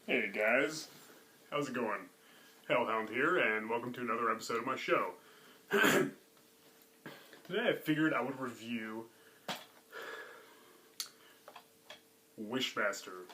Hey guys, how's it going? Hellhound here, and welcome to another episode of my show. Today I figured I would review Wishmaster.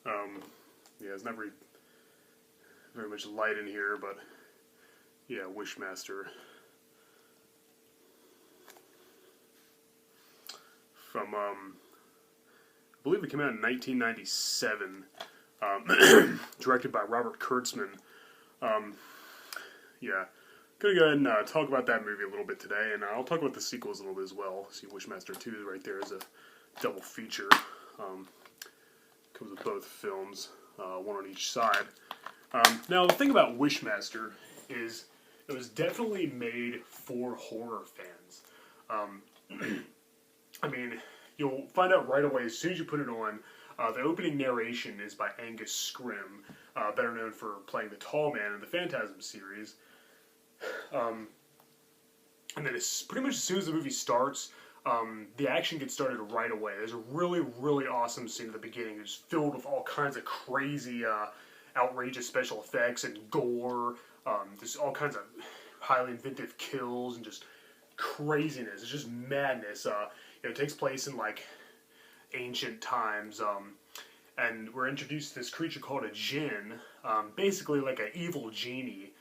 Yeah, it's not very much light in here, but yeah, Wishmaster. From, I believe it came out in 1997, directed by Robert Kurtzman. Yeah, gonna go ahead and talk about that movie a little bit today, and I'll talk about the sequels a little bit as well. See, Wishmaster 2 right there is a double feature. Comes with both films, one on each side. Now, the thing about Wishmaster is it was definitely made for horror fans. I mean, you'll find out right away as soon as you put it on. The opening narration is by Angus Scrimm, better known for playing the Tall Man in the Phantasm series. And then it's pretty much as soon as the movie starts, the action gets started right away. There's a really, really awesome scene at the beginning. It's filled with all kinds of crazy, outrageous special effects and gore. There's all kinds of highly inventive kills and just craziness. It's just madness. It takes place in like ancient times, and we're introduced to this creature called a jinn, basically like an evil genie,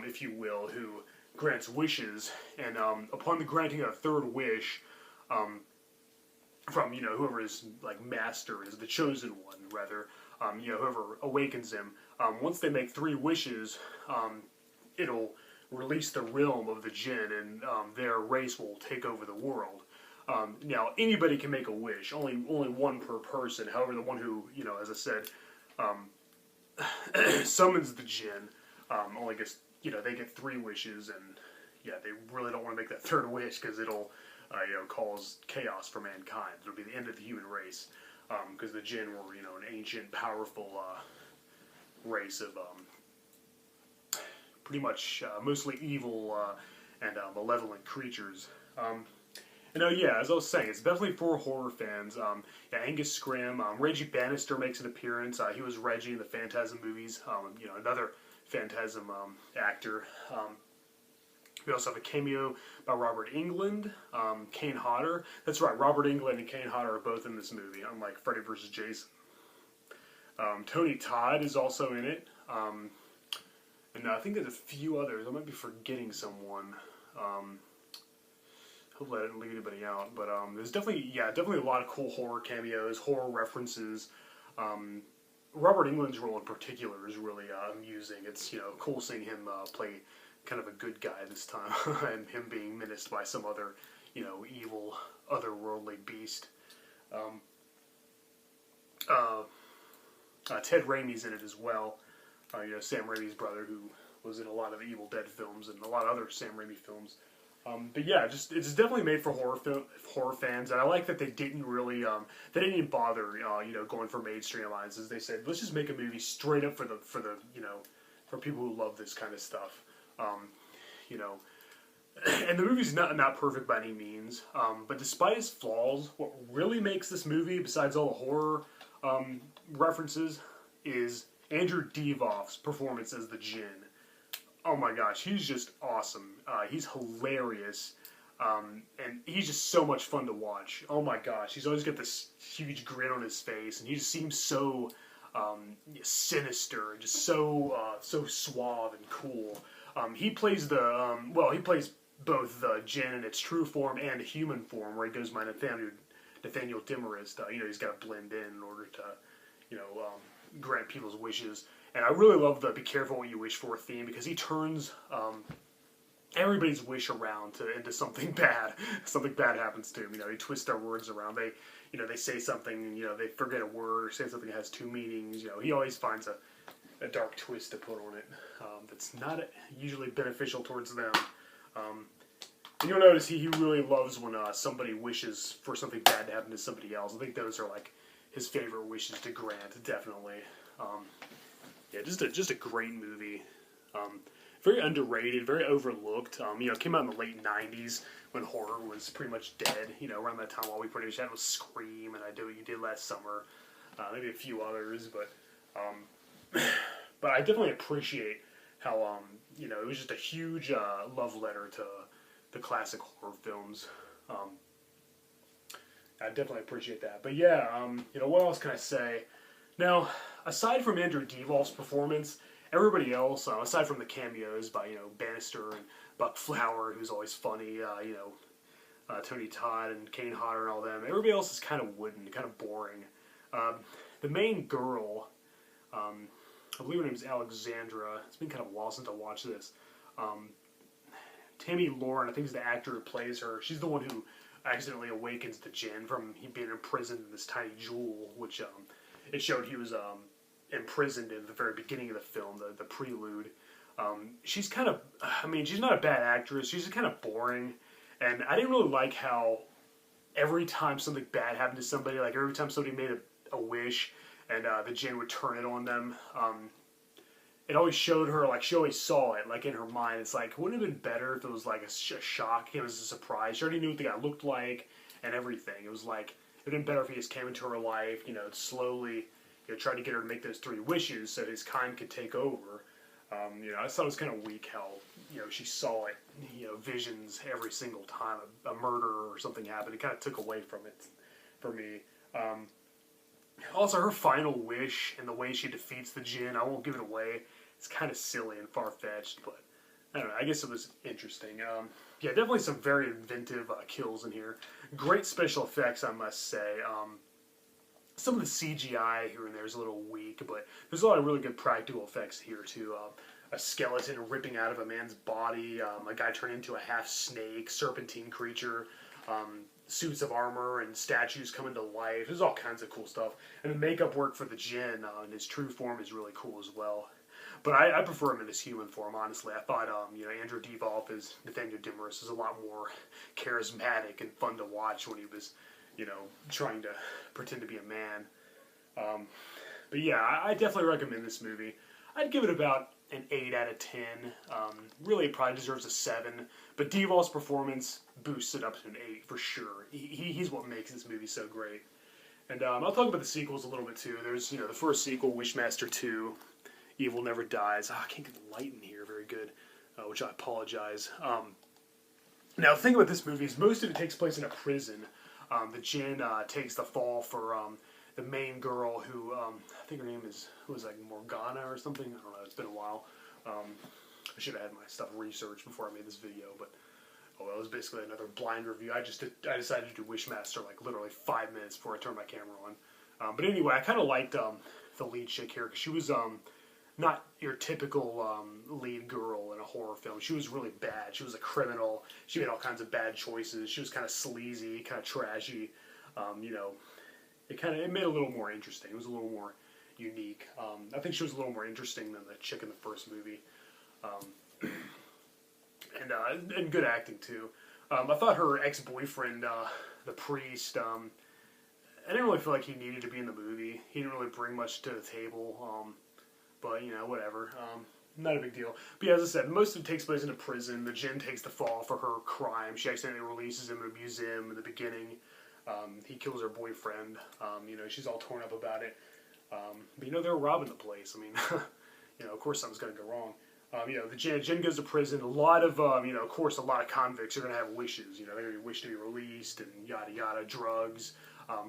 if you will, who grants wishes, and upon the granting of a third wish, from whoever his like master is, the chosen one, rather, whoever awakens him, once they make 3 wishes, it'll release the realm of the jinn, and their race will take over the world. Now, anybody can make a wish, only one per person. However, the one who, as I said, summons the jinn, only gets, they get 3 wishes, and yeah, they really don't want to make that third wish because it'll, cause chaos for mankind. It'll be the end of the human race, because the jinn were, an ancient, powerful race of pretty much mostly evil and malevolent creatures. Yeah, as I was saying, it's definitely for horror fans. Yeah, Angus Scrimm, Reggie Bannister makes an appearance. He was Reggie in the Phantasm movies. Another Phantasm actor. We also have a cameo by Robert Englund, Kane Hodder. That's right, Robert Englund and Kane Hodder are both in this movie, unlike Freddy vs. Jason. Tony Todd is also in it. And I think there's a few others. I might be forgetting someone. Hopefully I didn't leave anybody out, but there's definitely a lot of cool horror cameos, horror references. Robert Englund's role in particular is really amusing. It's cool seeing him play kind of a good guy this time, and him being menaced by some other evil, otherworldly beast. Ted Raimi's in it as well. Sam Raimi's brother, who was in a lot of Evil Dead films and a lot of other Sam Raimi films. But yeah, it's definitely made for horror fans, and I like that they didn't really they didn't even bother going for mainstream audiences. They said, let's just make a movie straight up for the for people who love this kind of stuff. And the movie's not perfect by any means, but despite its flaws, what really makes this movie, besides all the horror references, is Andrew Divoff's performance as the Jinn. Oh my gosh, he's just awesome. He's hilarious, and he's just so much fun to watch. Oh my gosh, he's always got this huge grin on his face, and he just seems so sinister and just so suave and cool. He plays he plays both the Jinn in its true form and a human form, where he goes by Nathaniel Demarest. He's got to blend in order to, grant people's wishes. And I really love the "Be careful what you wish for" theme, because he turns everybody's wish around into something bad. Something bad happens to him. He twists their words around. They say something, they forget a word, or say something that has 2 meanings. He always finds a dark twist to put on it that's not usually beneficial towards them. And you'll notice he really loves when somebody wishes for something bad to happen to somebody else. I think those are like his favorite wishes to grant, definitely. Yeah, just a great movie. very underrated, very overlooked. You know, came out in the late '90s when horror was pretty much dead. You know, around that time, all we pretty much had was Scream and I Do What You Did Last Summer, maybe a few others, but I definitely appreciate how you know, it was just a huge love letter to the classic horror films. I definitely appreciate that. But yeah, you know, what else can I say? Now, aside from Andrew Devolf's performance, everybody else, aside from the cameos by, you know, Bannister and Buck Flower, who's always funny, you know, Tony Todd and Kane Hodder and all them, everybody else is kind of wooden, kind of boring. The main girl, I believe her name is Alexandra. It's been kind of a while since I watched this. Tammy Lauren, I think is the actor who plays her. She's the one who accidentally awakens the Jinn from him being imprisoned in this tiny jewel, which it showed he was imprisoned in the very beginning of the film, the prelude. She's kind of, I mean, she's not a bad actress. She's just kind of boring, and I didn't really like how every time something bad happened to somebody, like every time somebody made a wish, and the Jinn would turn it on them. It always showed her, like, she always saw it, like, in her mind. It's like, wouldn't it have been better if it was, like, a shock? It was a surprise. She already knew what the guy looked like and everything. It was like, it would have been better if he just came into her life, you know, slowly, you know, tried to get her to make those 3 wishes so his kind could take over. You know, I thought it was kind of weak how, you know, she saw it, you know, visions every single time a murder or something happened. It kind of took away from it for me. Also, her final wish and the way she defeats the Jinn, I won't give it away. It's kind of silly and far-fetched, but I don't know. I guess it was interesting. Yeah, definitely some very inventive kills in here. Great special effects, I must say. Some of the CGI here and there is a little weak, but there's a lot of really good practical effects here, too. A skeleton ripping out of a man's body, a guy turning into a half-snake, serpentine creature, suits of armor and statues coming to life. There's all kinds of cool stuff. And the makeup work for the Jinn in his true form is really cool as well. But I prefer him in his human form, honestly. I thought, you know, Andrew Devolf as Nathaniel Demarest is a lot more charismatic and fun to watch when he was, you know, trying to pretend to be a man. But yeah, I definitely recommend this movie. I'd give it about an 8 out of 10. Really, it probably deserves a 7. But Devolf's performance boosts it up to an 8 for sure. He's what makes this movie so great. And I'll talk about the sequels a little bit too. There's, you know, the first sequel, Wishmaster 2, Evil Never Dies. I can't get the light in here very good, which I apologize. Now, the thing about this movie is most of it takes place in a prison. The Jinn takes the fall for the main girl who, I think her name was like Morgana or something. I don't know, it's been a while. I should have had my stuff researched before I made this video, but oh well, it was basically another blind review. I decided to do Wishmaster like literally 5 minutes before I turned my camera on. But anyway, I kind of liked the lead chick here, because she was not your typical lead girl in a horror film. She was really bad. She was a criminal. She made all kinds of bad choices. She was kind of sleazy, kind of trashy. You know, it made it a little more interesting. It was a little more unique. I think she was a little more interesting than the chick in the first movie. And good acting too. I thought her ex-boyfriend, the priest, I didn't really feel like he needed to be in the movie. He didn't really bring much to the table. But, you know, whatever. Not a big deal. But yeah, as I said, most of it takes place in a prison. The Jinn takes the fall for her crime. She accidentally releases him in a museum in the beginning. He kills her boyfriend. You know, she's all torn up about it. But, you know, they're robbing the place. I mean, you know, of course something's going to go wrong. You know, the Jinn goes to prison. A lot of, you know, of course, a lot of convicts are going to have wishes. You know, they're going to wish to be released and yada yada, drugs.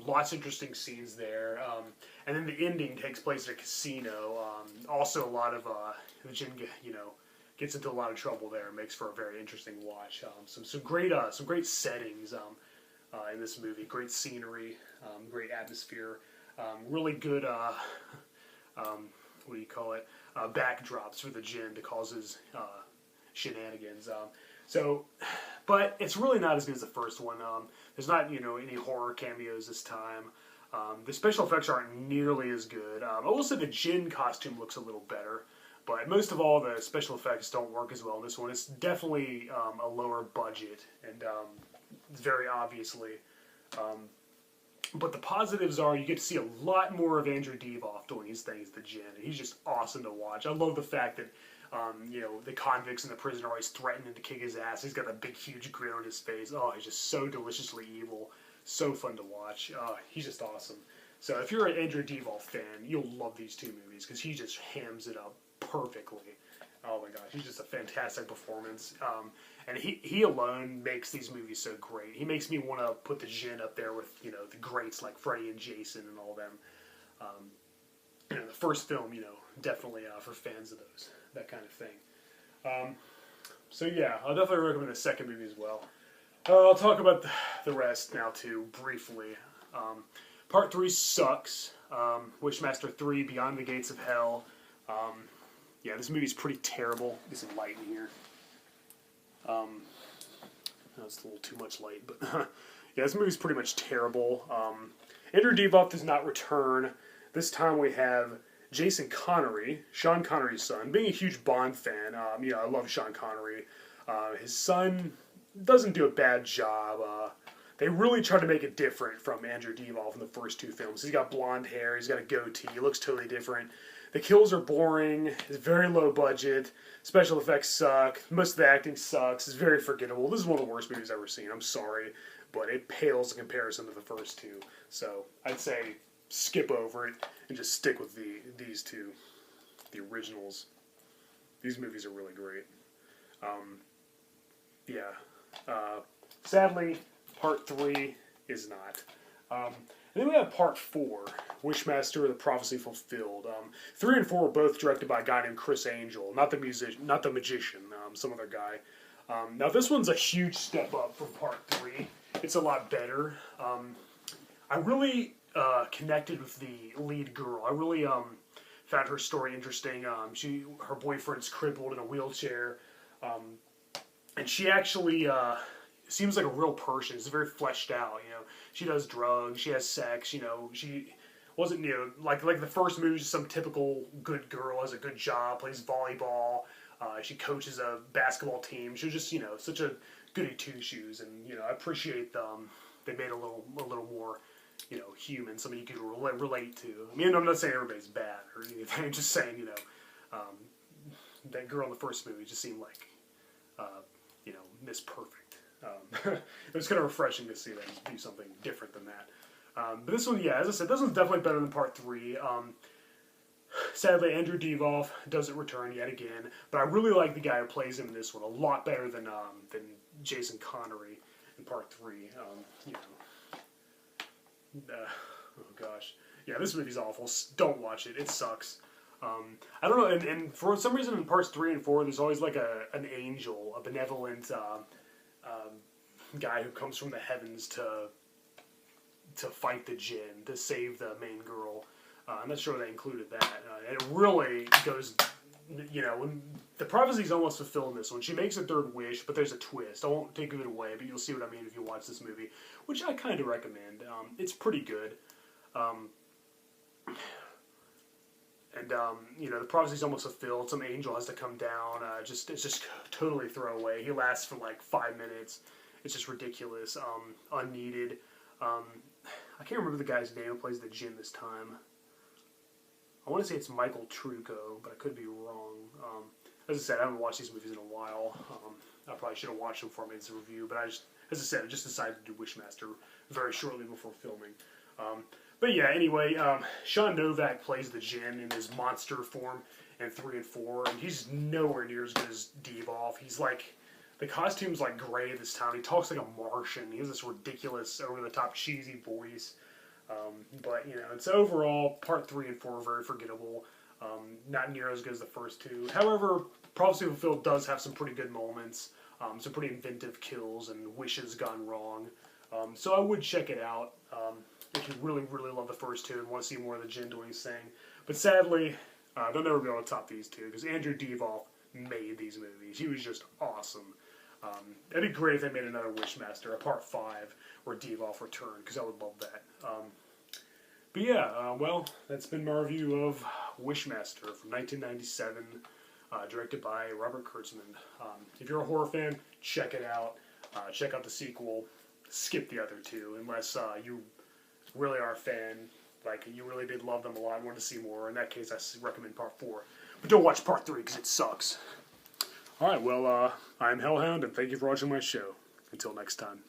Lots of interesting scenes there. And then the ending takes place at a casino. Also, a lot of the Jinn, you know, gets into a lot of trouble there. Makes for a very interesting watch. Some great settings in this movie. Great scenery. Great atmosphere. Really good. What do you call it? Backdrops for the Jinn to cause his shenanigans. But it's really not as good as the first one. There's not, you know, any horror cameos this time. The special effects aren't nearly as good. I will say the Jinn costume looks a little better, but most of all, the special effects don't work as well in this one. It's definitely a lower budget, and very obviously. But the positives are you get to see a lot more of Andrew Devolf doing his thing as the Jinn. He's just awesome to watch. I love the fact that You know, the convicts in the prison are always threatening to kick his ass. He's got a big, huge grin on his face. Oh, he's just so deliciously evil. So fun to watch. He's just awesome. So if you're an Andrew Divoff fan, you'll love these two movies because he just hams it up perfectly. Oh my gosh, he's just a fantastic performance. And he alone makes these movies so great. He makes me want to put the Jinn up there with, you know, the greats like Freddy and Jason and all them. You know, the first film, you know, definitely for fans of those, that kind of thing. So yeah, I'll definitely recommend the second movie as well. I'll talk about the rest now too, briefly. Part 3 sucks. Wishmaster 3, Beyond the Gates of Hell. Yeah, this movie's pretty terrible. Get some light in here. That's a little too much light, but yeah, this movie's pretty much terrible. Andrew Divoff does not return. This time we have Jason Connery, Sean Connery's son. Being a huge Bond fan, you know, I love Sean Connery. His son doesn't do a bad job. They really try to make it different from Andrew Divoff in the first two films. He's got blonde hair, he's got a goatee, he looks totally different. The kills are boring, it's very low budget, special effects suck, most of the acting sucks, it's very forgettable. This is one of the worst movies I've ever seen, I'm sorry, but it pales in comparison to the first two. So I'd say skip over it and just stick with these two, the originals. These movies are really great. Sadly, Part 3 is not. And then we have Part 4, Wishmaster, The Prophecy Fulfilled. 3 and 4 were both directed by a guy named Chris Angel, not the magician, some other guy. Now this one's a huge step up from Part 3. It's a lot better. I really connected with the lead girl. I really found her story interesting. Her boyfriend's crippled in a wheelchair, and she actually seems like a real person. She's very fleshed out. You know, she does drugs, she has sex. You know, she wasn't, you know, like the first movie, just some typical good girl, has a good job, plays volleyball. She coaches a basketball team. She was just, you know, such a goody two shoes, and you know, I appreciate them. They made a little more, you know, human, something you could relate to. I mean, I'm not saying everybody's bad or anything. I'm just saying, you know, that girl in the first movie just seemed like, you know, Miss Perfect. It was kind of refreshing to see them do something different than that. But this one, yeah, as I said, this one's definitely better than Part 3. Sadly, Andrew Divoff doesn't return yet again, but I really like the guy who plays him in this one a lot better than Jason Connery in Part 3. You know, oh gosh, yeah, this movie's awful. Don't watch it; it sucks. I don't know, and for some reason in Parts 3 and 4, there's always like an angel, a benevolent guy who comes from the heavens to fight the Jinn, to save the main girl. I'm not sure they included that. And it really goes, you know, when the prophecy's almost fulfilled in this one. She makes a third wish, but there's a twist. I won't take it away, but you'll see what I mean if you watch this movie, which I kind of recommend. It's pretty good. You know, the prophecy's almost fulfilled. Some angel has to come down. It's just totally throwaway. He lasts for like 5 minutes. It's just ridiculous. Unneeded. I can't remember the guy's name who plays the Jinn this time. I want to say it's Michael Trucco, but I could be wrong. As I said, I haven't watched these movies in a while. I probably should have watched them before I made this review, but as I said, I just decided to do Wishmaster very shortly before filming. But yeah, anyway, Sean Novak plays the Jinn in his monster form in 3 and 4, and he's nowhere near as good as Divoff. He's like, the costume's like gray this time. He talks like a Martian. He has this ridiculous, over-the-top, cheesy voice. But, you know, it's overall, Part 3 and 4 are very forgettable. Not near as good as the first two. However, Prophecy Fulfilled does have some pretty good moments. Some pretty inventive kills and wishes gone wrong. So I would check it out if you really, really love the first two and want to see more of the Jinn doing his thing. But sadly, they'll never be able to top these two because Andrew Divoff made these movies. He was just awesome. It'd be great if they made another Wishmaster, a Part 5, where Divoff returned, because I would love that. But yeah, well, that's been my review of Wishmaster from 1997, directed by Robert Kurtzman. If you're a horror fan, check it out. Check out the sequel. Skip the other two, unless you really are a fan, like you really did love them a lot and want to see more. In that case, I recommend Part 4. But don't watch part 3 because it sucks. Alright, well, I'm Hellhound, and thank you for watching my show. Until next time.